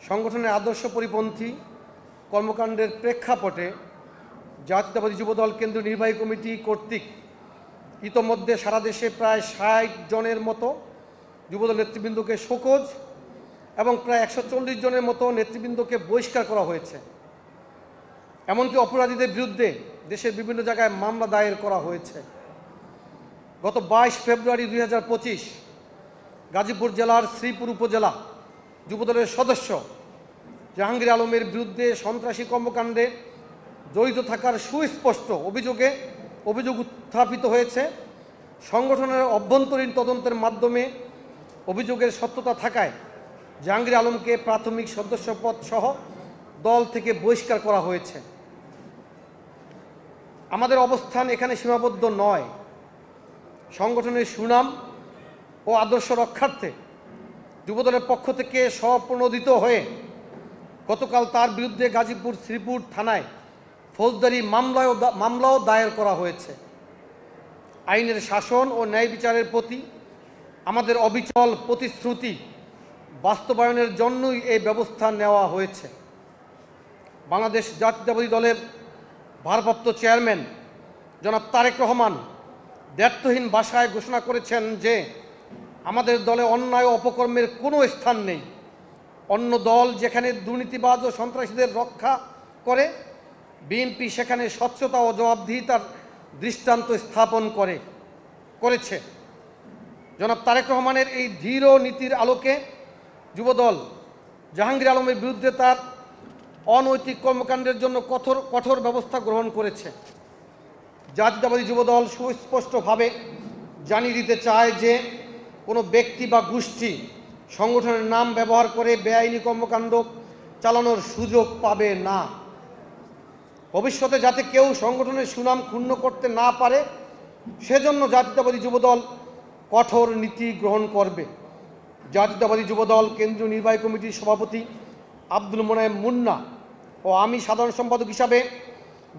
সংগঠনের আদর্শ পরিপন্থী কর্মকাণ্ডের প্রেক্ষাপটে জাতীয়তাবাদী যুবদল কেন্দ্রীয় নির্বাহী কমিটি কর্তৃক ইতোমধ্যে সারা দেশে প্রায় ৬০ জনের মতো যুবদল নেতৃবৃন্দকে শোকজ এবং প্রায় ১৪০ জনের মতো নেতৃবৃন্দকে বহিষ্কার করা হয়েছে। এমনকি অপরাধীদের বিরুদ্ধে দেশের বিভিন্ন জায়গায় মামলা দায়ের করা হয়েছে। গত ২২ ফেব্রুয়ারি ২০২৫ গাজীপুর জেলার শ্রীপুর উপজেলা যুবদলের সদস্য জাহাঙ্গীর আলমের বিরুদ্ধে সন্ত্রাসী কর্মকাণ্ডে জড়িত থাকার সুস্পষ্ট অভিযোগ উত্থাপিত হয়েছে। সংগঠনের অভ্যন্তরীণ তদন্তের মাধ্যমে অভিযোগের সত্যতা থাকায় জাহাঙ্গীর আলমকে প্রাথমিক সদস্যপদ সহ দল থেকে বহিষ্কার করা হয়েছে। আমাদের অবস্থান এখানে সীমাবদ্ধ নয়। সংগঠনের সুনাম ও আদর্শ রক্ষার্থে যুবদলের পক্ষ থেকে স্বপ্রণোদিত হয়ে গতকাল তার বিরুদ্ধে গাজীপুর শ্রীপুর থানায় ফৌজদারি মামলাও দায়ের করা হয়েছে। আইনের শাসন ও ন্যায় বিচারের প্রতি আমাদের অবিচল প্রতিশ্রুতি বাস্তবায়নের জন্যই এই ব্যবস্থা নেওয়া হয়েছে। বাংলাদেশ জাতীয়তাবাদী দলের ভারপ্রাপ্ত চেয়ারম্যান জনাব তারেক রহমান দ্ব্যর্থহীন ভাষায় ঘোষণা করেছেন যে আমাদের দলে অন্যায় ও অপকর্মের কোনো স্থান নেই। অন্য দল যেখানে দুর্নীতিবাজ ও সন্ত্রাসীদের রক্ষা করে, বিএনপি সেখানে স্বচ্ছতা ও জবাবদিহিতার দৃষ্টান্ত স্থাপন করেছে। জনাব তারেক রহমানের এই ধীর নীতির আলোকে যুবদল জাহাঙ্গীর আলমের বিরুদ্ধে তার অনৈতিক কর্মকাণ্ডের জন্য কঠোর ব্যবস্থা গ্রহণ করেছে। জাতীয়তাবাদী যুবদল সুস্পষ্টভাবে জানিয়ে দিতে চায় যে কোনো ব্যক্তি বা গোষ্ঠী সংগঠনের নাম ব্যবহার করে বেআইনি কর্মকাণ্ড চালানোর সুযোগ পাবে না। ভবিষ্যতে যাতে কেউ সংগঠনের সুনাম ক্ষুণ্ণ করতে না পারে সেজন্য জাতীয়তাবাদী যুবদল কঠোর নীতি গ্রহণ করবে। জাতীয়তাবাদী যুবদল কেন্দ্রীয় নির্বাহী কমিটির সভাপতি আব্দুল মোনায়েম মুন্না ও আমি সাধারণ সম্পাদক হিসাবে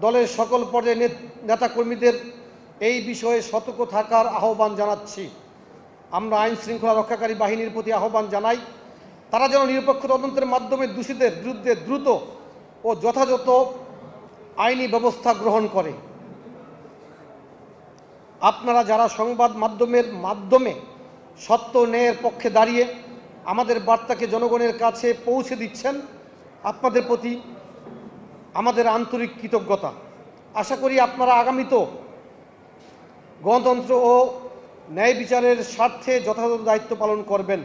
দলের সকল পর্যায়ের নেতাকর্মীদের এই বিষয়ে সতর্ক থাকার আহ্বান জানাচ্ছি। আমরা আইন শৃঙ্খলা রক্ষাকারী বাহিনীর প্রতি আহ্বান জানাই, তারা যেন নিরপেক্ষ তদন্তের মাধ্যমে দোষীদের বিরুদ্ধে দ্রুত ও যথাযথ আইনি ব্যবস্থা গ্রহণ করে। আপনারা যারা সংবাদ মাধ্যমে সত্য ন্যায়ের পক্ষে দাঁড়িয়ে আমাদের বার্তাকে জনগণের কাছে পৌঁছে দিচ্ছেন, আপনাদের প্রতি আমাদের আন্তরিক কৃতজ্ঞতা। আশা করি আপনারা আগামীতেও গণতন্ত্র ও ন্যায় বিচারের স্বার্থে যথাযথ দায়িত্ব পালন করবেন।